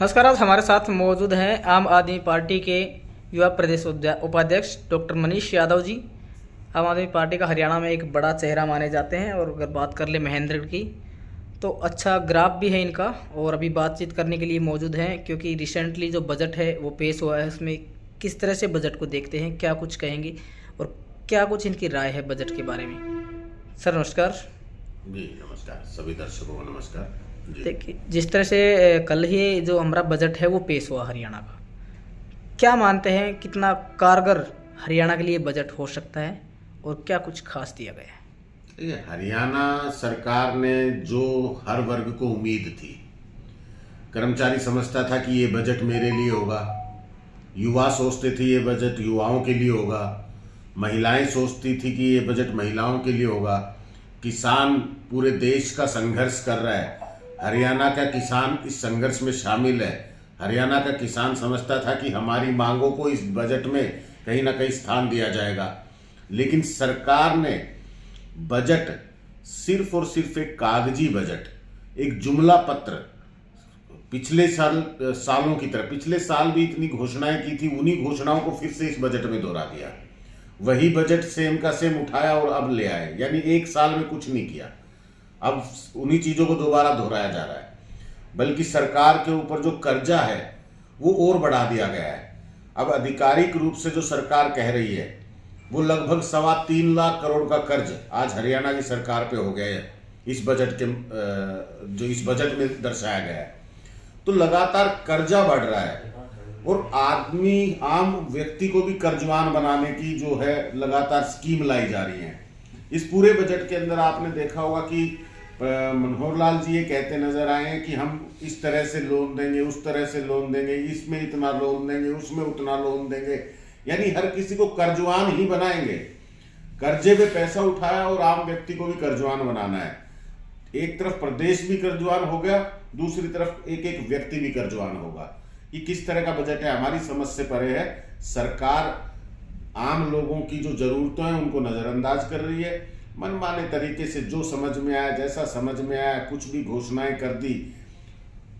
नमस्कार। आज हमारे साथ मौजूद हैं आम आदमी पार्टी के युवा प्रदेश उपाध्यक्ष डॉक्टर मनीष यादव जी। आम आदमी पार्टी का हरियाणा में एक बड़ा चेहरा माने जाते हैं और अगर बात कर ले महेंद्रगढ़ की तो अच्छा ग्राफ भी है इनका और अभी बातचीत करने के लिए मौजूद हैं, क्योंकि रिसेंटली जो बजट है वो पेश हुआ है, उसमें किस तरह से बजट को देखते हैं, क्या कुछ कहेंगे और क्या कुछ इनकी राय है बजट के बारे में। सर नमस्कार। जी नमस्कार, सभी दर्शकों को नमस्कार। देखिए, जिस तरह से कल ही जो हमारा बजट है वो पेश हुआ हरियाणा का, क्या मानते हैं कितना कारगर हरियाणा के लिए बजट हो सकता है और क्या कुछ खास दिया गया है? ये हरियाणा सरकार ने जो हर वर्ग को उम्मीद थी, कर्मचारी समझता था कि ये बजट मेरे लिए होगा, युवा सोचते थे ये बजट युवाओं के लिए होगा, महिलाएं सोचती थी कि ये बजट महिलाओं के लिए होगा, किसान पूरे देश का संघर्ष कर रहा है, हरियाणा का किसान इस संघर्ष में शामिल है। हरियाणा का किसान समझता था कि हमारी मांगों को इस बजट में कहीं ना कहीं स्थान दिया जाएगा, लेकिन सरकार ने बजट सिर्फ और सिर्फ एक कागजी बजट, एक जुमला पत्र, पिछले सालों की तरह पिछले साल भी इतनी घोषणाएं की थी, उन्हीं घोषणाओं को फिर से इस बजट में दोहरा दिया। वही बजट सेम का सेम उठाया और अब ले आए, यानी एक साल में कुछ नहीं किया, अब उन्हीं चीज़ों को दोबारा दोहराया जा रहा है। बल्कि सरकार के ऊपर जो कर्जा है वो और बढ़ा दिया गया है। अब आधिकारिक रूप से जो सरकार कह रही है वो लगभग 3.25 लाख करोड़ का कर्ज आज हरियाणा की सरकार पे हो गया है, इस बजट के जो इस बजट में दर्शाया गया है। तो लगातार कर्जा बढ़ रहा है और आम व्यक्ति को भी कर्जवान बनाने की जो है लगातार स्कीम लाई जा रही है। इस पूरे बजट के अंदर आपने देखा होगा कि मनोहर लाल जी ये कहते नजर आए हैं कि हम इस तरह से लोन देंगे, उस तरह से लोन देंगे, इसमें इतना लोन देंगे, उसमें उतना लोन देंगे, यानी हर किसी को कर्जवान ही बनाएंगे। कर्जे पे पैसा उठाया और आम व्यक्ति को भी कर्जवान बनाना है। एक तरफ प्रदेश भी कर्जवान हो गया, दूसरी तरफ एक एक व्यक्ति भी कर्जवान होगा। ये किस तरह का बजट है, हमारी समझ से परे है। सरकार आम लोगों की जो जरूरतें हैं उनको नजरअंदाज कर रही है, मनमाने तरीके से जो समझ में आया, जैसा समझ में आया, कुछ भी घोषणाएं कर दी।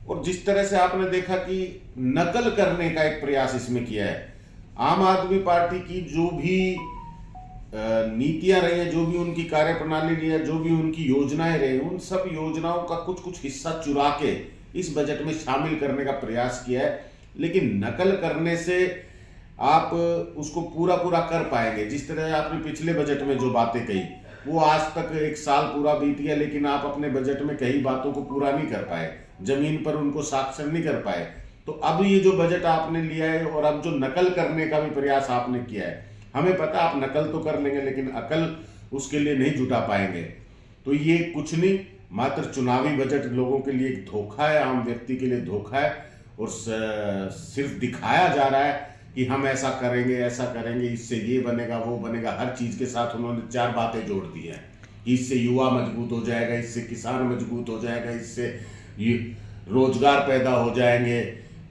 और जिस तरह से आपने देखा कि नकल करने का एक प्रयास इसमें किया है। आम आदमी पार्टी की जो भी नीतियां रही है, जो भी उनकी कार्यप्रणाली रही है, जो भी उनकी योजनाएं रही, उन सब योजनाओं का कुछ कुछ हिस्सा चुरा के इस बजट में शामिल करने का प्रयास किया है। लेकिन नकल करने से आप उसको पूरा कर पाएंगे। जिस तरह आपने पिछले बजट में जो बातें कही वो आज तक एक साल पूरा बीत गया, लेकिन आप अपने बजट में कई बातों को पूरा नहीं कर पाए, जमीन पर उनको साक्षर नहीं कर पाए। तो अब ये जो बजट आपने लिया है और अब जो नकल करने का भी प्रयास आपने किया है, हमें पता आप नकल तो कर लेंगे लेकिन अकल उसके लिए नहीं जुटा पाएंगे। तो ये कुछ नहीं, मात्र चुनावी बजट लोगों के लिए एक धोखा है, आम व्यक्ति के लिए धोखा है और सिर्फ दिखाया जा रहा है कि हम ऐसा करेंगे, इससे ये बनेगा, वो बनेगा। हर चीज के साथ उन्होंने 4 बातें जोड़ दी हैं। इससे युवा मजबूत हो जाएगा, इससे किसान मजबूत हो जाएगा, इससे ये रोजगार पैदा हो जाएंगे,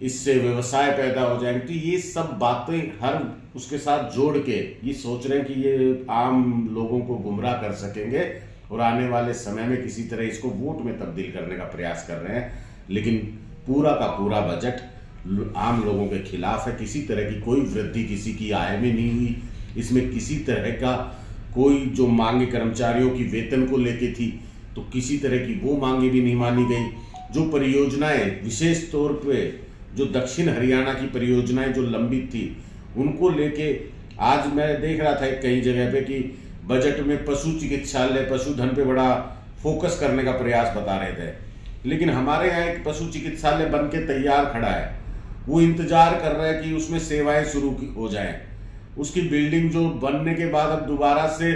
इससे व्यवसाय पैदा हो जाएंगे। तो ये सब बातें हर उसके साथ जोड़ के ये सोच रहे हैं कि ये आम लोगों को गुमराह कर सकेंगे और आने वाले समय में किसी तरह इसको वोट में तब्दील करने का प्रयास कर रहे हैं। लेकिन पूरा का पूरा बजट आम लोगों के खिलाफ है। किसी तरह की कोई वृद्धि किसी की आय में नहीं हुई। इसमें किसी तरह का कोई जो मांगे कर्मचारियों की वेतन को लेके थी तो किसी तरह की वो मांगे भी नहीं मानी गई। जो परियोजनाएं विशेष तौर पे जो दक्षिण हरियाणा की परियोजनाएं जो लंबित थी उनको लेके आज मैं देख रहा था कई जगह पे कि बजट में पशु चिकित्सालय, पशुधन पे बड़ा फोकस करने का प्रयास बता रहे थे, लेकिन हमारे यहाँ एक पशु चिकित्सालय बन के तैयार खड़ा है। वो इंतजार कर रहा है कि उसमें सेवाएं शुरू हो जाएं। उसकी बिल्डिंग जो बनने के बाद अब दोबारा से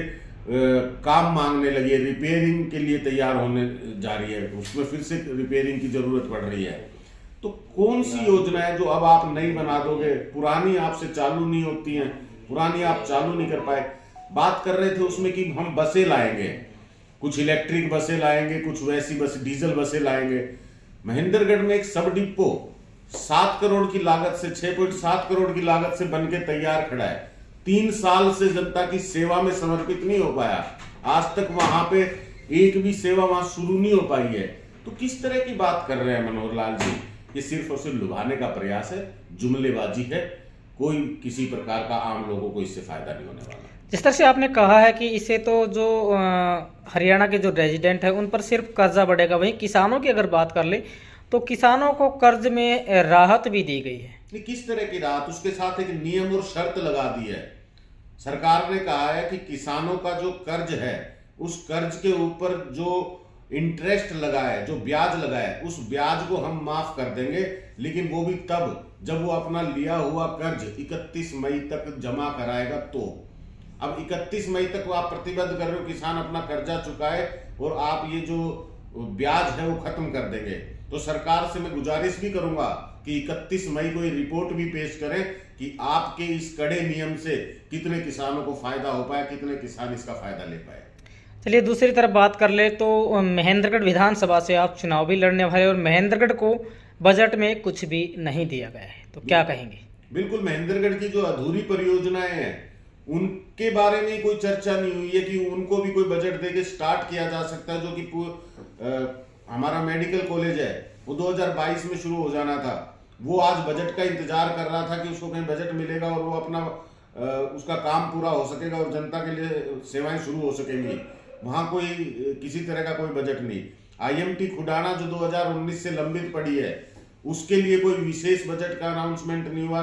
काम मांगने लगी है, रिपेयरिंग के लिए तैयार होने जा रही है, उसमें फिर से रिपेयरिंग की जरूरत पड़ रही है। तो कौन सी योजना है जो अब आप नई बना दोगे, पुरानी आपसे चालू नहीं होती हैं, पुरानी आप चालू नहीं कर पाए। बात कर रहे थे उसमें कि हम बसें लाएंगे, कुछ इलेक्ट्रिक बसें लाएंगे, कुछ वैसी बस डीजल बसें लाएंगे। महेंद्रगढ़ में एक सब डिपो 7 करोड़ की लागत से 6.7 करोड़ की लागत से बनके तैयार खड़ा है। 3 साल से जनता की सेवा में समर्पित नहीं हो पाया, आज तक वहां पे एक भी सेवा वहां शुरू नहीं हो पाई है। तो किस तरह की बात कर रहे हैं मनोहर लाल जी ये सिर्फ और सिर्फ लुभाने का प्रयास है, जुमलेबाजी है। कोई किसी प्रकार का आम लोगों को इससे फायदा नहीं होने वाला। जिस तरह से आपने कहा है कि इससे तो जो हरियाणा के जो रेजिडेंट है उन पर सिर्फ कर्जा बढ़ेगा, वहीं किसानों की अगर बात कर ले तो किसानों को कर्ज में राहत भी दी गई है। किस तरह की राहत? उसके साथ एक नियम और शर्त लगा दी है। सरकार ने कहा है कि किसानों का जो कर्ज है उस कर्ज के ऊपर जो इंटरेस्ट लगा है, जो ब्याज लगा है, उस ब्याज को हम माफ कर देंगे, लेकिन वो भी तब जब वो अपना लिया हुआ कर्ज 31 मई तक जमा कराएगा। तो अब 31 मई तक वो आप प्रतिबद्ध कर रहे हो किसान अपना कर्जा चुकाए और आप ये जो ब्याज है वो खत्म कर देंगे। तो सरकार से मैं गुजारिश भी करूंगा कि 31 मई को ये रिपोर्ट भी पेश करें कि आपके इस कड़े नियम से कितने किसानों को फायदा हो पाया, कितने किसान इसका फायदा ले पाए। चलिए दूसरी तरफ बात कर ले तो महेंद्रगढ़ विधानसभा से आप चुनाव भी लड़ने वाले और महेंद्रगढ़ को बजट में कुछ भी नहीं दिया गया है, तो क्या कहेंगे? बिल्कुल, महेंद्रगढ़ की जो अधूरी परियोजनाएं हैं उनके बारे में कोई चर्चा नहीं हुई है कि उनको भी कोई बजट देके स्टार्ट किया जा सकता है। जो कि हमारा मेडिकल कॉलेज है वो 2022 में शुरू हो जाना था, वो आज बजट का इंतजार कर रहा था कि उसको कहीं बजट मिलेगा और वो अपना उसका काम पूरा हो सकेगा और जनता के लिए सेवाएं शुरू हो सकेंगी। वहां कोई किसी तरह का कोई बजट नहीं। IMT खुडाना जो 2019 से लंबित पड़ी है उसके लिए कोई विशेष बजट का अनाउंसमेंट नहीं हुआ।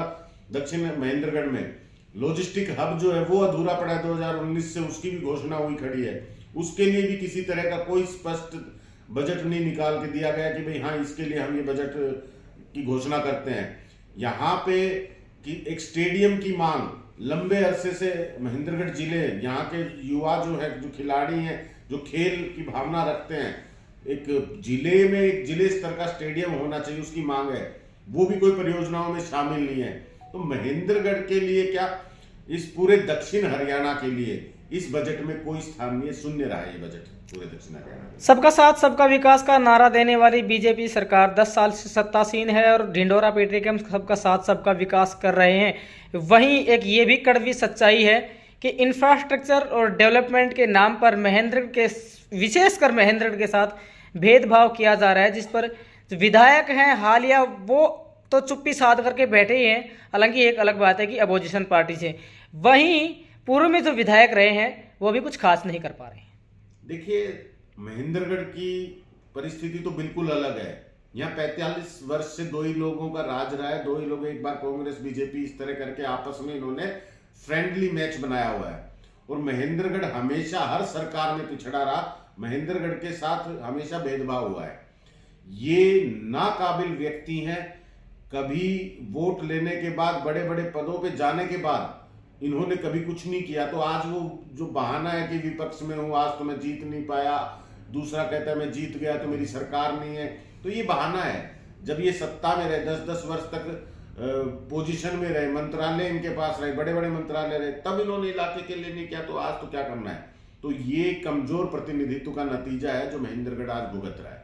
दक्षिण महेंद्रगढ़ में लॉजिस्टिक हब जो है वो अधूरा पड़ा है 2019 से, उसकी भी घोषणा हुई खड़ी है, उसके लिए भी किसी तरह का कोई स्पष्ट बजट नहीं निकाल के दिया गया कि भाई हाँ इसके लिए हम ये बजट की घोषणा करते हैं। यहाँ पे कि एक स्टेडियम की मांग लंबे अरसे से महेंद्रगढ़ जिले, यहाँ के युवा जो है, जो खिलाड़ी हैं, जो खेल की भावना रखते हैं, एक जिले में एक जिले स्तर का स्टेडियम होना चाहिए, उसकी मांग है, वो भी कोई परियोजनाओं में शामिल नहीं है। तो महेंद्रगढ़ के लिए क्या, इस पूरे दक्षिण हरियाणा के लिए इस बजट में कोई स्थान नहीं है, शून्य रहा है ये बजट पूरे दक्षिण हरियाणा में। सबका साथ सबका विकास का नारा देने वाली बीजेपी सरकार 10 साल से सत्तासीन है और ढिंडोरा पेट्रोकेम सबका साथ सबका विकास कर रहे हैं। वहीं एक ये भी कड़वी सच्चाई है कि इंफ्रास्ट्रक्चर और डेवलपमेंट के नाम पर महेंद्रगढ़ के, विशेषकर महेंद्रगढ़ के साथ भेदभाव किया जा रहा है, जिस पर विधायक हैं हालिया वो तो चुप्पी साध करके बैठे ही हैं। हालांकि एक अलग बात है कि अपोजिशन पार्टी से, वहीं पूर्व में जो विधायक रहे हैं वो भी कुछ खास नहीं कर पा रहे हैं। देखिए, महेंद्रगढ़ की परिस्थिति तो बिल्कुल अलग है। यहाँ 45 वर्ष से दो ही लोगों का राज रहा है, दो ही लोग, एक बार कांग्रेस बीजेपी इस तरह करके आपस में इन्होंने फ्रेंडली मैच बनाया हुआ है। और महेंद्रगढ़ हमेशा हर सरकार में पिछड़ा रहा, महेंद्रगढ़ के साथ हमेशा भेदभाव हुआ है। ये नाकाबिल व्यक्ति हैं, कभी वोट लेने के बाद, बड़े बड़े पदों पे जाने के बाद इन्होंने कभी कुछ नहीं किया। तो आज वो जो बहाना है कि विपक्ष में हूं, आज तो मैं जीत नहीं पाया, दूसरा कहता है मैं जीत गया तो मेरी सरकार नहीं है, तो ये बहाना है। जब ये सत्ता में रहे, 10-10 वर्ष तक पोजीशन में रहे, मंत्रालय इनके पास रहे, बड़े बड़े मंत्रालय रहे, तब इन्होंने इलाके के लिए नहीं किया, तो आज तो क्या करना है। तो ये कमजोर प्रतिनिधित्व का नतीजा है जो महेंद्रगढ़ आज भुगत रहा है।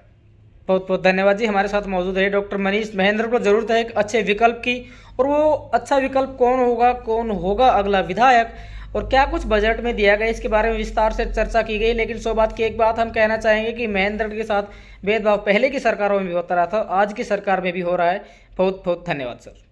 बहुत बहुत धन्यवाद जी। हमारे साथ मौजूद है डॉक्टर मनीष। महेंद्रगढ़ को जरूरत है एक अच्छे विकल्प की, और वो अच्छा विकल्प कौन होगा अगला विधायक, और क्या कुछ बजट में दिया गया, इसके बारे में विस्तार से चर्चा की गई। लेकिन 100 बात की एक बात हम कहना चाहेंगे कि महेंद्रगढ़ के साथ भेदभाव पहले की सरकारों में भी होता रहा था, आज की सरकार में भी हो रहा है। बहुत बहुत धन्यवाद सर।